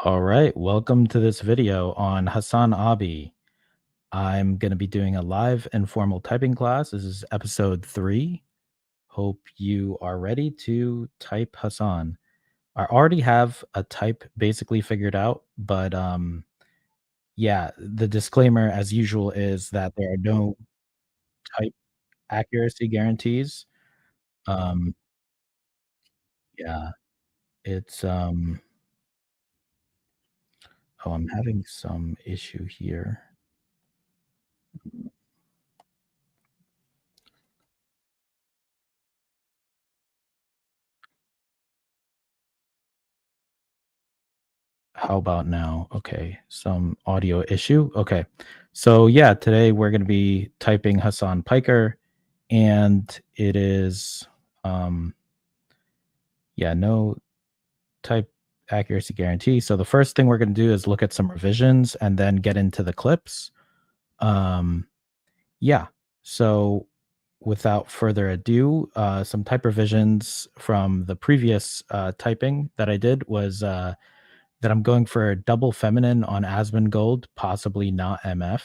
All right, welcome to this video on HasanAbi. I'm going to be doing a live informal typing class. This is episode 3. Hope you are ready to type Hasan. I already have a type basically figured out, but yeah, the disclaimer as usual is that there are no type accuracy guarantees. Um yeah, it's oh, I'm having some issue here. How about now? Okay, some audio issue. Okay. So yeah, today we're going to be typing Hasan Piker, and it is yeah, no type accuracy guarantee. So the first thing we're going to do is look at some revisions and then get into the clips. Um yeah. So without further ado, some type revisions from the previous typing that I did was that I'm going for double feminine on Asmongold, possibly not MF.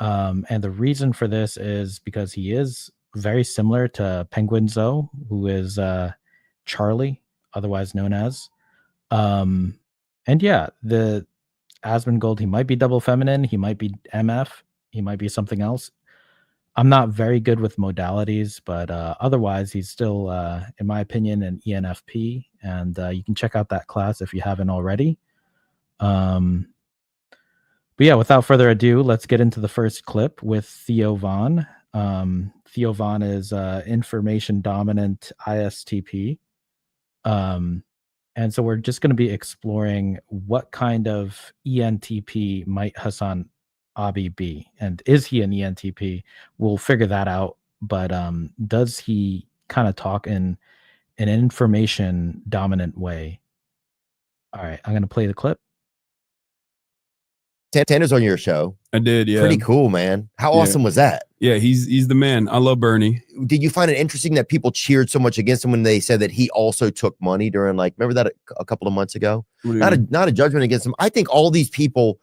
And the reason for this is because he is very similar to Penguin Zoe, who is Charlie, otherwise known as. And yeah, the Asmongold, he might be double feminine, he might be MF, he might be something else. I'm not very good with modalities, but otherwise, he's still, in my opinion, an ENFP. And you can check out that class if you haven't already. But yeah, without further ado, let's get into the first clip with Theo Von. Theo Von is information dominant ISTP. And so we're just going to be exploring what kind of ENTP might Hasan Abi be, and is he an ENTP? We'll figure that out. But does he kind of talk in an information dominant way? All right, I'm going to play the clip. Tanner's on your show. I did, yeah. Pretty cool, man. How awesome was that? Yeah, he's the man. I love Bernie. Did you find it interesting that people cheered so much against him when they said that he also took money during, like, remember that a couple of months ago? Not a judgment against him. I think all these people,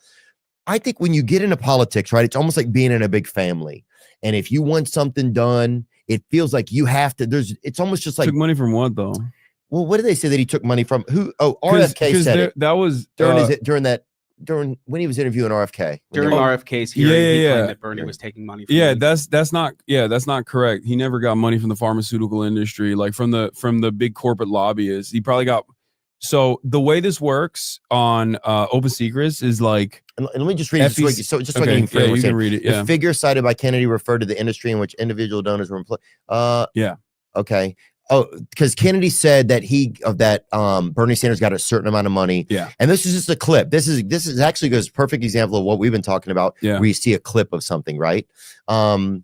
I think when you get into politics, right, it's almost like being in a big family. And if you want something done, it feels like you have to, it's almost just like. Took money from what, though? Well, what did they say that he took money from? Who? Oh, RFK said it. That was during when he was interviewing RFK. During RFK's hearing, he claimed that Bernie was taking money from him. that's not correct. He never got money from the pharmaceutical industry, like from the big corporate lobbyists. He probably got. So the way this works on Open Secrets is like. And let me just read it. So just so I can even you can read it. The figure cited by Kennedy referred to the industry in which individual donors were employed. Yeah. Okay. Oh, because Kennedy said that Bernie Sanders got a certain amount of money. Yeah. And this is just a clip. This is actually a perfect example of what we've been talking about. Yeah. Where you see a clip of something, right? In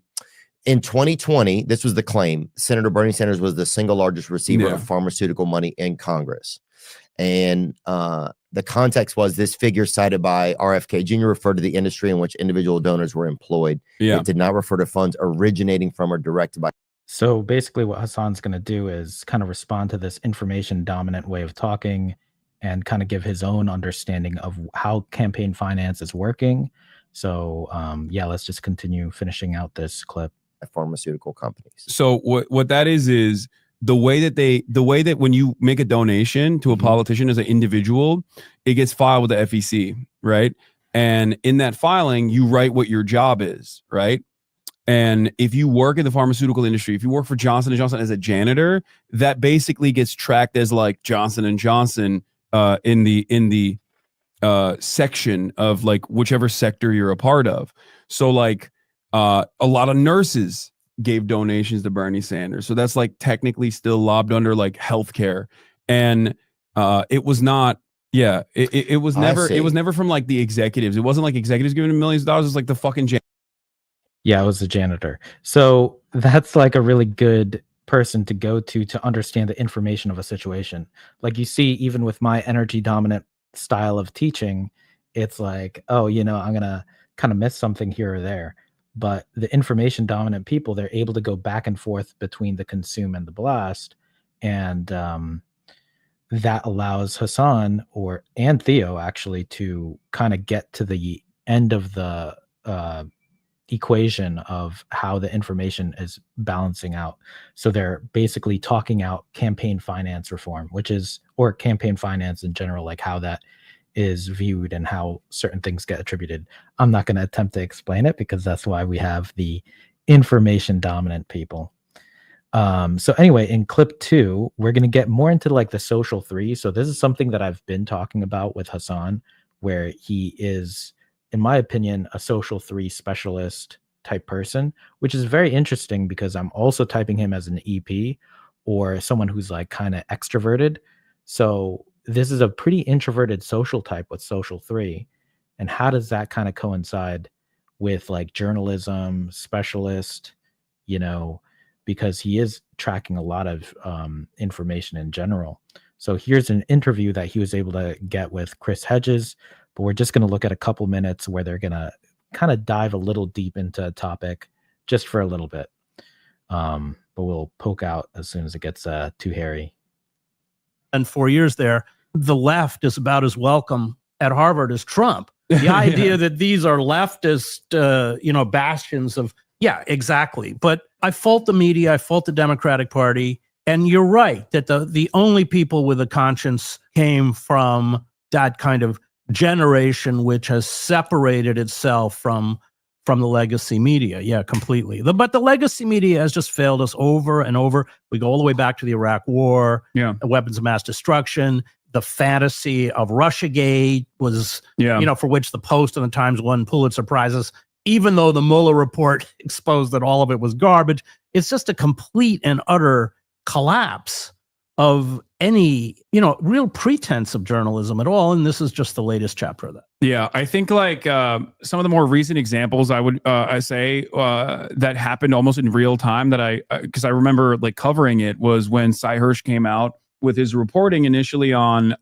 2020, this was the claim. Senator Bernie Sanders was the single largest receiver of pharmaceutical money in Congress. And the context was this figure cited by RFK Jr. referred to the industry in which individual donors were employed. Yeah. It did not refer to funds originating from or directed by. So basically what Hasan's going to do is kind of respond to this information dominant way of talking and kind of give his own understanding of how campaign finance is working. So yeah, let's just continue finishing out this clip. Pharmaceutical companies. So what that is the way that when you make a donation to a politician as an individual, it gets filed with the FEC, right? And in that filing, you write what your job is, right? And if you work in the pharmaceutical industry, if you work for Johnson & Johnson as a janitor, that basically gets tracked as like Johnson & Johnson in the section of like whichever sector you're a part of. So like a lot of nurses gave donations to Bernie Sanders. So that's like technically still lobbed under like healthcare. And it was not. Yeah, it was never from like the executives. It wasn't like executives giving him millions of dollars. It was like the fucking Yeah, it was the janitor. So that's like a really good person to go to understand the information of a situation. Like you see, even with my energy dominant style of teaching, it's like, oh, I'm going to kind of miss something here or there. But the information dominant people, they're able to go back and forth between the consume and the blast. And that allows Hasan and Theo actually to kind of get to the end of the equation of how the information is balancing out. So they're basically talking out campaign finance reform, or campaign finance in general, like how that is viewed and how certain things get attributed. I'm not going to attempt to explain it because that's why we have the information dominant people. So anyway, in clip 2, we're going to get more into like the social 3. So this is something that I've been talking about with Hasan, where he is, in my opinion, a social 3 specialist type person, which is very interesting because I'm also typing him as an EP or someone who's like kind of extroverted. So this is a pretty introverted social type with social 3. And how does that kind of coincide with like journalism, specialist, because he is tracking a lot of information in general. So here's an interview that he was able to get with Chris Hedges, but we're just going to look at a couple minutes where they're going to kind of dive a little deep into a topic just for a little bit. But we'll poke out as soon as it gets too hairy. And 4 years there, the left is about as welcome at Harvard as Trump. The idea that these are leftist, bastions of, yeah, exactly. But I fault the media, I fault the Democratic Party. And you're right that the only people with a conscience came from that kind of generation which has separated itself from the legacy media. Yeah, completely. But the legacy media has just failed us over and over. We go all the way back to the Iraq War, weapons of mass destruction. The fantasy of Russiagate was, for which the Post and the Times won Pulitzer Prizes, even though the Mueller report exposed that all of it was garbage. It's just a complete and utter collapse of any, real pretense of journalism at all. And this is just the latest chapter of that. Yeah, I think like some of the more recent examples I would say that happened almost in real time that because I remember like covering it was when Cy Hirsch came out with his reporting initially on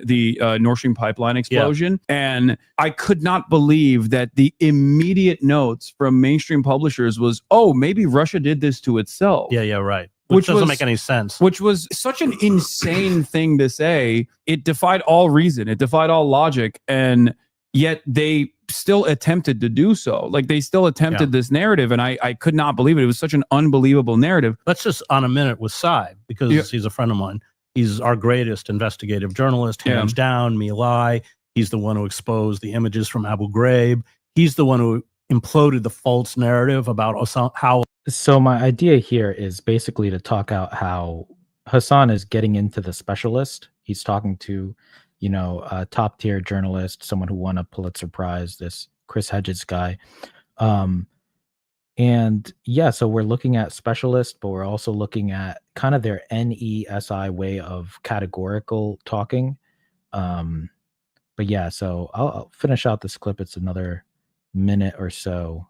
the Nord Stream pipeline explosion. Yeah. And I could not believe that the immediate notes from mainstream publishers was, oh, maybe Russia did this to itself. Yeah, right. Which doesn't make any sense. Which was such an insane thing to say. It defied all reason. It defied all logic. And yet they still attempted to do so. Like they still attempted this narrative. And I could not believe it. It was such an unbelievable narrative. Let's just on a minute with Cy, because he's a friend of mine. He's our greatest investigative journalist, hands down, Me Lie. He's the one who exposed the images from Abu Ghraib. He's the one who imploded the false narrative about how. So my idea here is basically to talk out how Hasan is getting into the specialist. He's talking to, a top tier journalist, someone who won a Pulitzer Prize, this Chris Hedges guy. And yeah, so we're looking at specialist, but we're also looking at kind of their NESI way of categorical talking. But yeah, so I'll finish out this clip. It's another minute or so.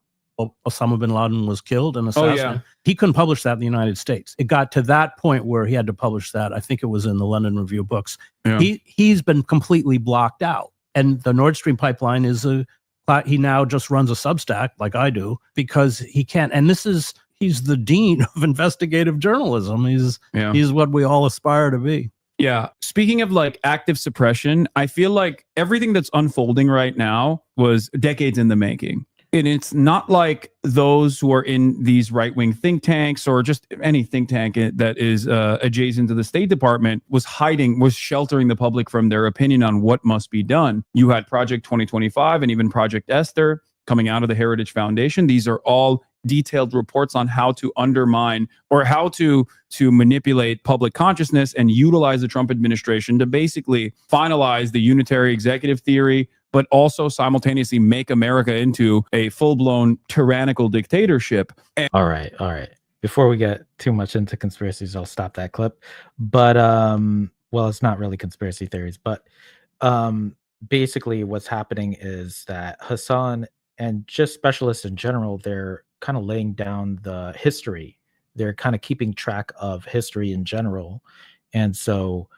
Osama bin Laden was killed and assassinated. Oh, yeah. He couldn't publish that in the United States. It got to that point where he had to publish that. I think it was in the London Review of Books. Yeah. He's been completely blocked out. And the Nord Stream pipeline is he now just runs a Substack like I do because he can't. And he's the dean of investigative journalism. He's what we all aspire to be. Yeah. Speaking of like active suppression, I feel like everything that's unfolding right now was decades in the making. And it's not like those who are in these right-wing think tanks or just any think tank that is adjacent to the State Department was sheltering the public from their opinion on what must be done. You had Project 2025 and even Project Esther coming out of the Heritage Foundation. These are all detailed reports on how to undermine or how to manipulate public consciousness and utilize the Trump administration to basically finalize the unitary executive theory, but also simultaneously make America into a full-blown tyrannical dictatorship. All right. Before we get too much into conspiracies, I'll stop that clip. But, well, it's not really conspiracy theories, but basically what's happening is that Hasan and just specialists in general, they're kind of laying down the history. They're kind of keeping track of history in general. And so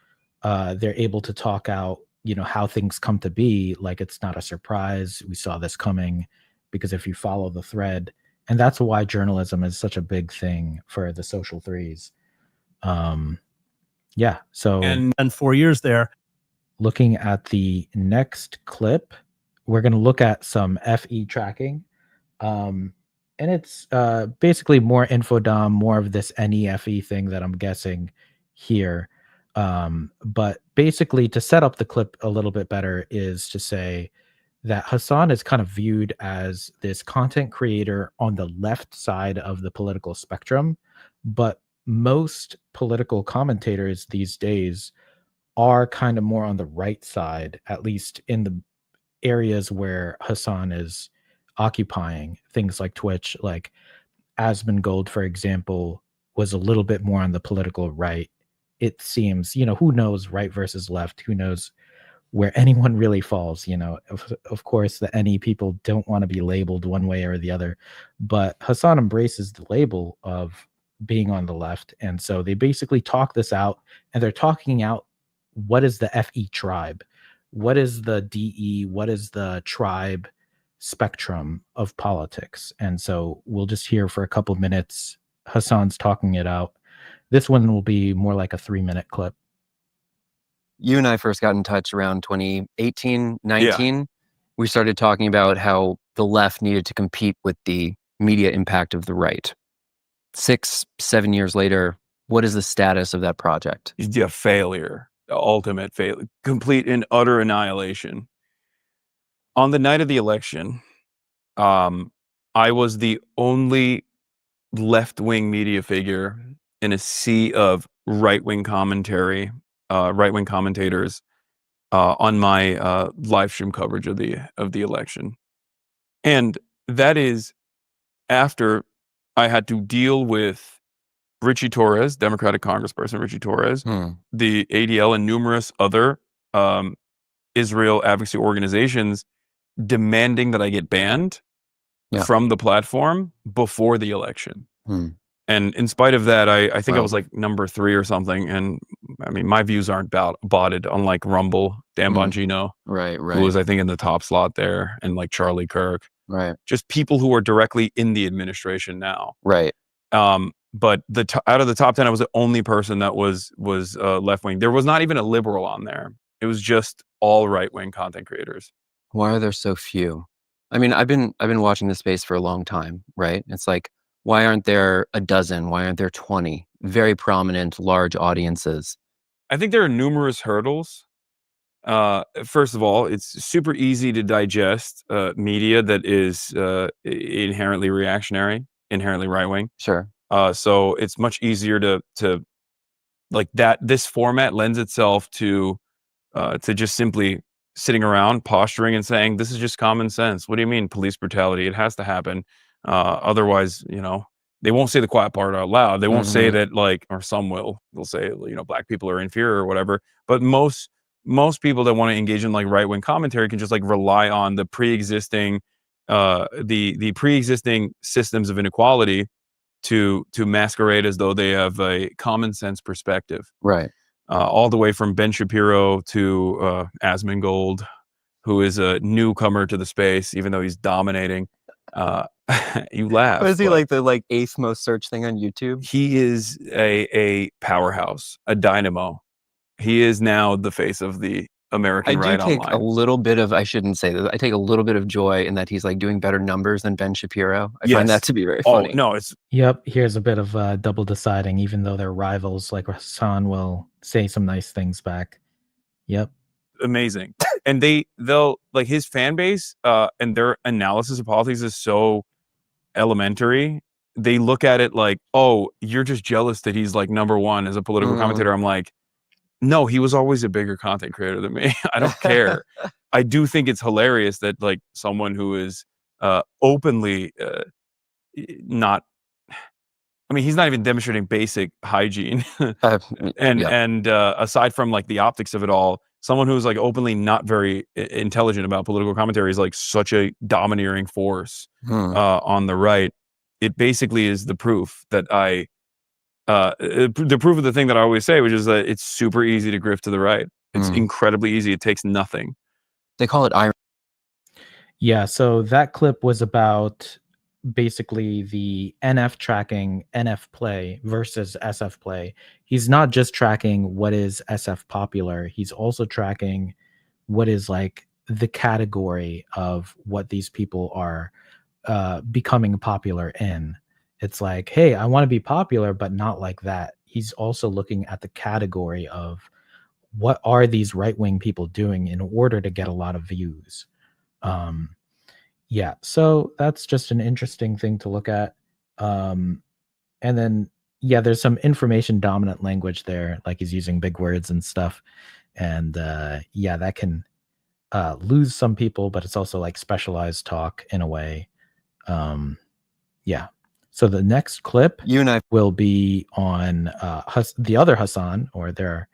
they're able to talk out, how things come to be, like it's not a surprise. We saw this coming, because if you follow the thread, and that's why journalism is such a big thing for the social threes. Yeah. So and 4 years there. Looking at the next clip, we're going to look at some FE tracking. And it's basically more infodom, more of this NEFE thing that I'm guessing here. But basically, to set up the clip a little bit better is to say that Hasan is kind of viewed as this content creator on the left side of the political spectrum, but most political commentators these days are kind of more on the right side, at least in the areas where Hasan is occupying, things like Twitch. Like Asmongold, for example, was a little bit more on the political right. It seems, who knows right versus left? Who knows where anyone really falls? Of course, the NE people don't want to be labeled one way or the other, but Hasan embraces the label of being on the left. And so they basically talk this out, and they're talking out what is the FE tribe? What is the DE? What is the tribe spectrum of politics? And so we'll just hear for a couple minutes Hasan's talking it out. This one will be more like a 3-minute clip. You and I first got in touch around 2018, 19. Yeah. We started talking about how the left needed to compete with the media impact of the right. 6-7 years later, what is the status of that project? Yeah, failure. Ultimate failure, complete and utter annihilation. On the night of the election, I was the only left-wing media figure in a sea of right-wing commentary, right-wing commentators on my live stream coverage of the election, and that is after I had to deal with Richie Torres, Democratic Congressperson Richie Torres, the ADL, and numerous other Israel advocacy organizations demanding that I get banned from the platform before the election. And in spite of that, I think I was like number 3 or something. And I mean, my views aren't botted, unlike Rumble, Dan Bongino, who was, I think, in the top slot there, and like Charlie Kirk. Just people who are directly in the administration now. But out of the top 10, I was the only person that was left wing. There was not even a liberal on there. It was just all right wing content creators. Why are there so few? I mean, I've been watching this space for a long time, right? It's like, why aren't there a dozen? Why aren't there 20 very prominent, large audiences? I think there are numerous hurdles. First of all, it's super easy to digest media that is inherently reactionary, inherently right wing. Sure. So it's much easier to like that. This format lends itself to just simply sitting around posturing and saying, this is just common sense. What do you mean police brutality? It has to happen. Otherwise, they won't say the quiet part out loud. They won't say that, like, or some will. They'll say, black people are inferior or whatever. But most people that want to engage in like right-wing commentary can just like rely on the pre-existing the pre-existing systems of inequality to masquerade as though they have a common sense perspective. All the way from Ben Shapiro to Asmongold, who is a newcomer to the space, even though he's dominating. You laugh. Is he like the 8th most searched thing on YouTube? He is a powerhouse, a dynamo. He is now the face of the American right online. I take a little bit of, I shouldn't say that, I take a little bit of joy in that he's like doing better numbers than Ben Shapiro. I find that to be very funny. No, it's... Yep, here's a bit of double deciding, even though they're rivals, like Hasan will say some nice things back. Yep. Amazing. And they'll like his fan base and their analysis of politics is so elementary. They look at it like, oh, you're just jealous that he's like number 1 as a political commentator. I'm like, no, he was always a bigger content creator than me. I don't care. I do think it's hilarious that like someone who is openly not, I mean, he's not even demonstrating basic hygiene. And aside from like the optics of it all, someone who's like openly not very intelligent about political commentary is like such a domineering force on the right. It basically is the proof that the proof of the thing that I always say, which is that it's super easy to grift to the right. It's incredibly easy. It takes nothing. They call it irony. Yeah. So that clip was about basically the NF tracking NF play versus SF play. He's not just tracking what is SF popular, he's also tracking what is like the category of what these people are becoming popular in. It's like, hey, I want to be popular, but not like that. He's also looking at the category of what are these right-wing people doing in order to get a lot of views. Yeah, so that's just an interesting thing to look at. And then, yeah, there's some information dominant language there, like he's using big words and stuff. And yeah, that can lose some people, but it's also like specialized talk in a way. Yeah. So the next clip You and I will be on the other Hasan, or there are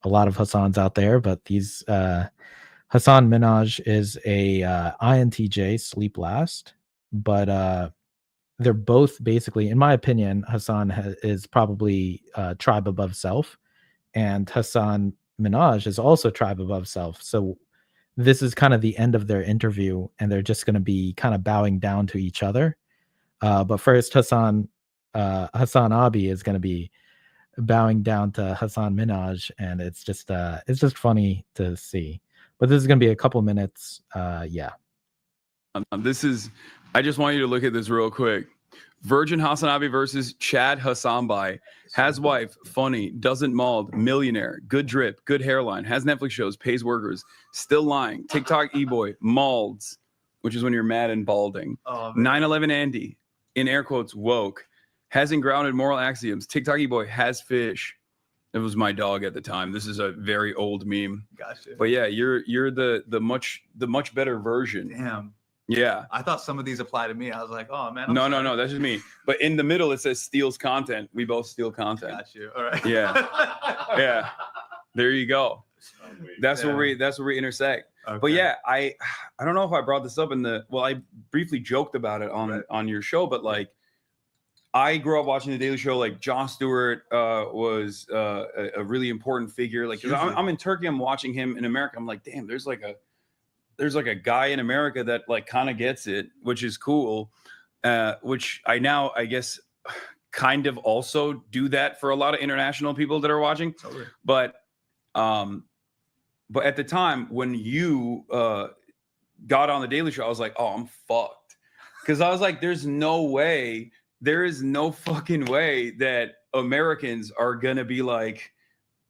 a lot of Hasans out there, but these Hasan Minhaj is a INTJ sleep last, but they're both basically, in my opinion, Hasan is probably tribe above self, and Hasan Minhaj is also tribe above self. So this is kind of the end of their interview, and they're just going to be kind of bowing down to each other. But first, HasanAbi is going to be bowing down to Hasan Minhaj, and it's just funny to see. But this is going to be a couple minutes. Yeah. This is. I just want you to look at this real quick. Virgin HasanAbi versus Chad Hassanbai. Has wife, funny, doesn't mauled, millionaire, good drip, good hairline, has Netflix shows, pays workers, still lying, TikTok e-boy, mauleds, which is when you're mad and balding. 9/11 Andy, in air quotes, woke, hasn't grounded moral axioms, TikTok e-boy, has fish. It was my dog at the time. This is a very old meme. Gotcha. But yeah, you're the much better version. Damn. Yeah. I thought some of these apply to me. I was like, oh man. No, that's just me. But in the middle, it says steals content. We both steal content. Got you. All right. Yeah. Yeah. There you go. That's where we intersect. Okay. But yeah, I don't know if I brought this up I briefly joked about it on your show, but like I grew up watching The Daily Show. Like Jon Stewart was a really important figure. Like 'cause I'm in Turkey, I'm watching him in America. I'm like, damn, there's like a guy in America that like kind of gets it, which is cool. Which I guess kind of also do that for a lot of international people that are watching. Totally. But at the time when you got on The Daily Show, I was like, oh, I'm fucked. Because I was like, there is no fucking way that Americans are gonna be like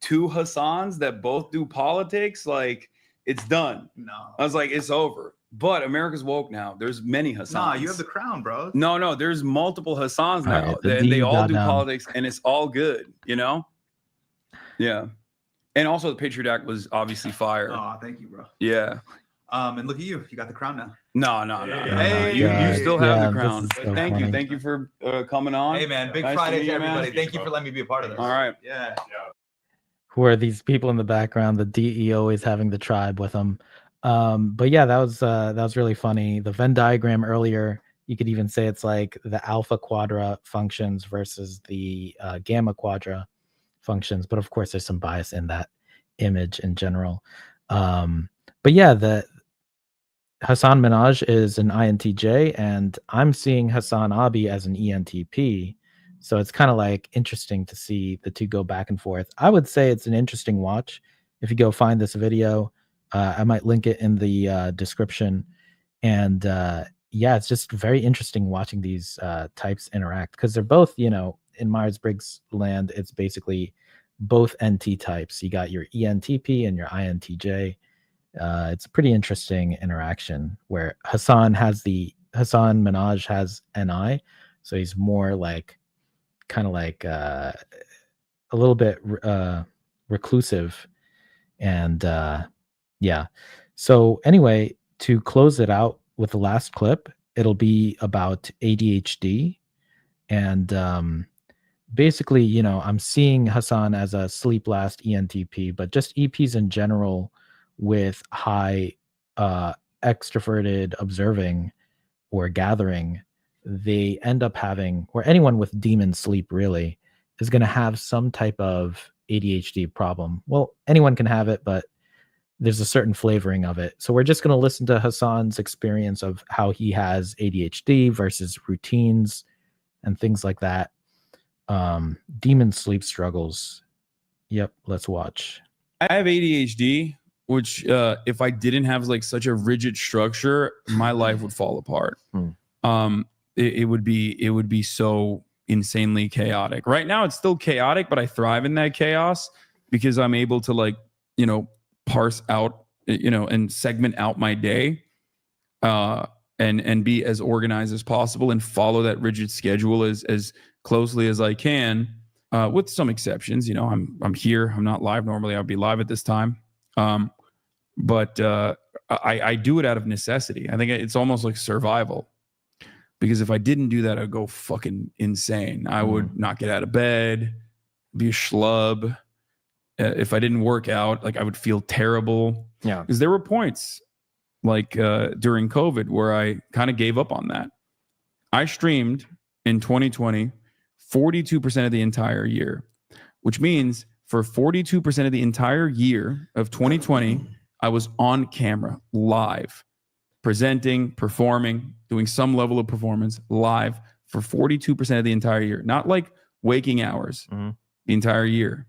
two Hassans that both do politics. Like, it's done. No. I was like, it's over. But America's woke now. There's many Hassans. Nah, you have the crown, bro. No, there's multiple Hassans now. Right, and they all do politics, and it's all good, you know? Yeah. And also the Patriot Act was obviously fire. Oh, thank you, bro. Yeah. And look at you. You got the crown now. No. Hey, you still have yeah, the crown. this is so Thank you. funny. Thank you for coming on. Hey, man. Big Nice to Friday meet to you, man. everybody. Thank you for letting me be a part of this. All right. Yeah. Who are these people in the background? The DE always having the tribe with them. But yeah, that was really funny. The Venn diagram earlier, you could even say it's like the alpha quadra functions versus the gamma quadra functions. But of course, there's some bias in that image in general. But yeah, the Hasan Minhaj is an INTJ, and I'm seeing HasanAbi as an ENTP. So it's kind of like interesting to see the two go back and forth. I would say it's an interesting watch. If you go find this video, I might link it in the description. And yeah, it's just very interesting watching these types interact, because they're both, in Myers-Briggs land, it's basically both NT types. You got your ENTP and your INTJ. It's a pretty interesting interaction where Hasan Minhaj has NI. So he's more like, kind of like a little bit reclusive. And yeah. So anyway, to close it out with the last clip, it'll be about ADHD. And basically, I'm seeing Hasan as a sleep last ENTP, but just EPs in general with high extroverted observing or gathering, they end up having, or anyone with demon sleep really is going to have some type of ADHD problem. Well, anyone can have it, but there's a certain flavoring of it. So we're just going to listen to Hasan's experience of how he has ADHD versus routines and things like that. Demon sleep struggles. Yep, let's watch. I have ADHD, which if I didn't have like such a rigid structure, my life would fall apart. It would be so insanely chaotic. Right now it's still chaotic, but I thrive in that chaos because I'm able to like, you know, parse out, you know, and segment out my day and be as organized as possible and follow that rigid schedule as closely as I can, with some exceptions. You know, I'm here, I'm not live. Normally I'd be live at this time. But I do it out of necessity. I think it's almost like survival, because if I didn't do that, I'd go fucking insane. I would not get out of bed, be a schlub. If I didn't work out, like I would feel terrible. Yeah. Because there were points like during COVID where I kind of gave up on that. I streamed in 2020, 42% of the entire year, which means for 42% of the entire year of 2020, I was on camera, live, presenting, performing, doing some level of performance live for 42% of the entire year. Not like waking hours, the entire year.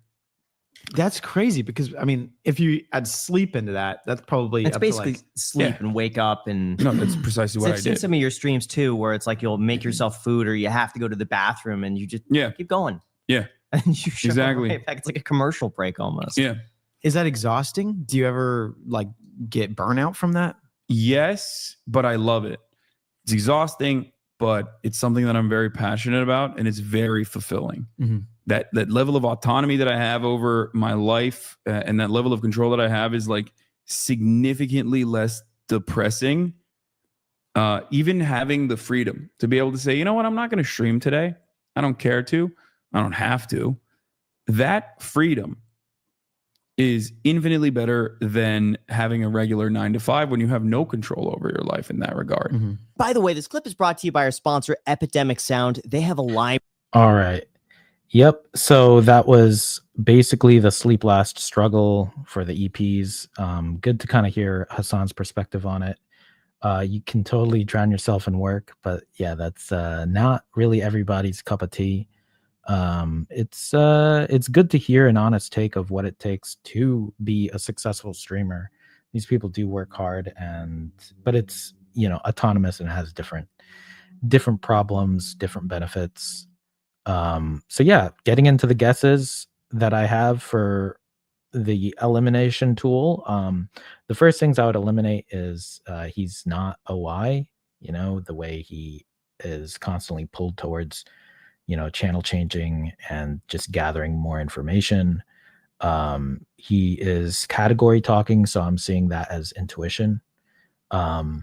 That's crazy, because I mean, if you add sleep into that, that's probably It's up to, basically like, sleep and wake up and No, that's precisely what I I've seen did. some of your streams too, where it's like you'll make yourself food or you have to go to the bathroom and you just keep going. Yeah. And you show Exactly. right back. It's like a commercial break almost. Yeah. is that exhausting? Do you ever like get burnout from that? Yes, but I love it. It's exhausting, but it's something that I'm very passionate about, and it's very fulfilling. That level of autonomy that I have over my life and that level of control that I have is like significantly less depressing. Even having the freedom to be able to say, you know what, I'm not going to stream today. I don't care to. I don't have to. That freedom is infinitely better than having a regular 9 to 5 when you have no control over your life in that regard. By the way, this clip is brought to you by our sponsor, Epidemic Sound. They have a live. All right. Yep. So that was basically the Sleep Last struggle for the EPs. Good to kind of hear Hasan's perspective on it. You can totally drown yourself in work, but yeah, that's not really everybody's cup of tea. It's good to hear an honest take of what it takes to be a successful streamer. These people do work hard, but it's, you know, autonomous and has different problems, different benefits. So yeah, getting into the guesses that I have for the elimination tool. The first things I would eliminate is he's not OI, you know, the way he is constantly pulled towards, you know, channel changing and just gathering more information. He is category talking, so I'm seeing that as intuition. Yeah,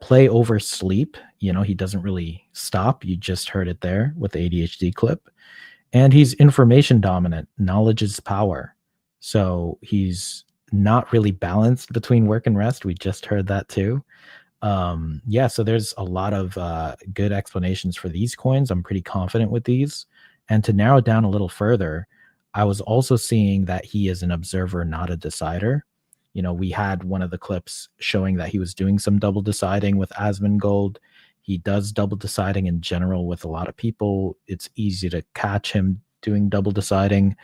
play over sleep. You know, he doesn't really stop. You just heard it there with the ADHD clip. And he's information dominant. Knowledge is power. So he's not really balanced between work and rest. We just heard that too. Yeah, so there's a lot of good explanations for these coins. I'm pretty confident with these. And to narrow it down a little further, I was also seeing that he is an observer, not a decider. You know, we had one of the clips showing that he was doing some double deciding with Asmongold. He does double deciding in general with a lot of people. It's easy to catch him doing double deciding.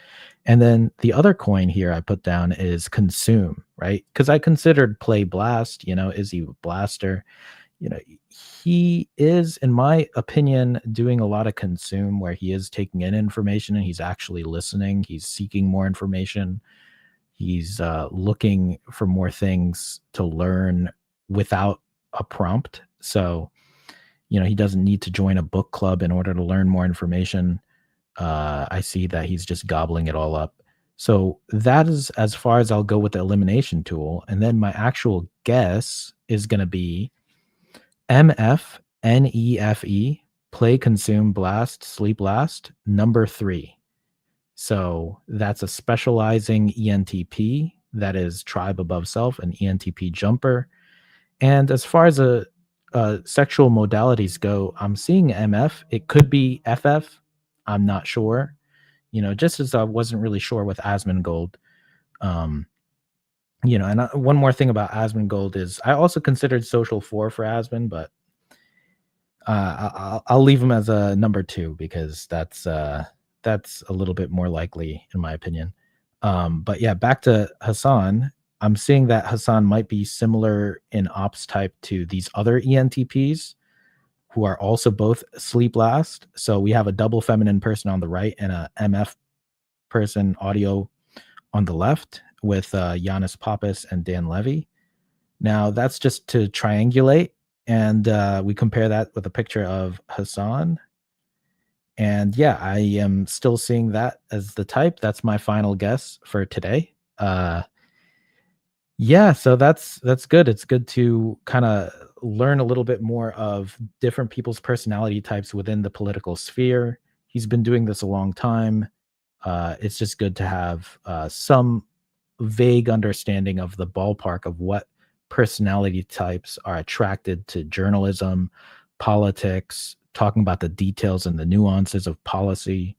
And then the other coin here I put down is consume, right? Because I considered play blast, you know, is he a blaster? You know, he is, in my opinion, doing a lot of consume where he is taking in information and he's actually listening. He's seeking more information. He's looking for more things to learn without a prompt. So, you know, he doesn't need to join a book club in order to learn more information. I see that he's just gobbling it all up. So that is as far as I'll go with the elimination tool. And then my actual guess is going to be MF, NEFE, play, consume, blast, sleep last, number 3. So that's a specializing ENTP that is tribe above self, an ENTP jumper. And as far as sexual modalities go, I'm seeing MF. It could be FF. I'm not sure. You know, just as I wasn't really sure with Asmongold. You know, and one more thing about Asmongold is I also considered Social 4 for Asmon, but I'll leave him as a number 2 because that's a little bit more likely in my opinion. But yeah, back to Hasan. I'm seeing that Hasan might be similar in ops type to these other ENTPs who are also both sleep last. So we have a double feminine person on the right and a MF person audio on the left with Giannis Pappas and Dan Levy. Now that's just to triangulate, and we compare that with a picture of Hasan. And yeah, I am still seeing that as the type. That's my final guess for today. Yeah, so that's good. It's good to kind of learn a little bit more of different people's personality types within the political sphere. He's been doing this a long time. It's just good to have some vague understanding of the ballpark of what personality types are attracted to journalism, politics, talking about the details and the nuances of policy.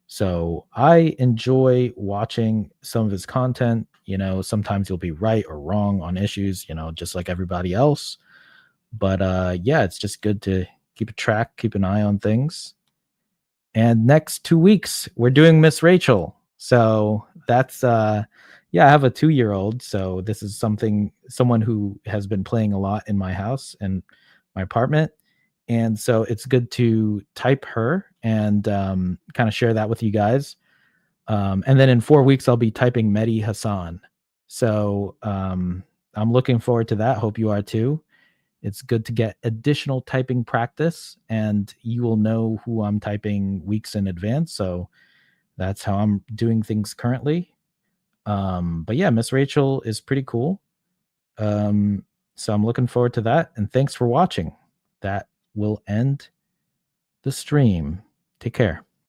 So I enjoy watching some of his content. You know, sometimes you'll be right or wrong on issues, you know, just like everybody else. But yeah, it's just good to keep a track, keep an eye on things. And next 2 weeks, we're doing Miss Rachel. So that's yeah, I have a 2-year-old. So this is someone who has been playing a lot in my house and my apartment. And so it's good to type her and kind of share that with you guys. And then in 4 weeks, I'll be typing Mehdi Hasan. So I'm looking forward to that. Hope you are too. It's good to get additional typing practice, and you will know who I'm typing weeks in advance. So that's how I'm doing things currently. But yeah, Miss Rachel is pretty cool. So I'm looking forward to that. And thanks for watching. That will end the stream. Take care.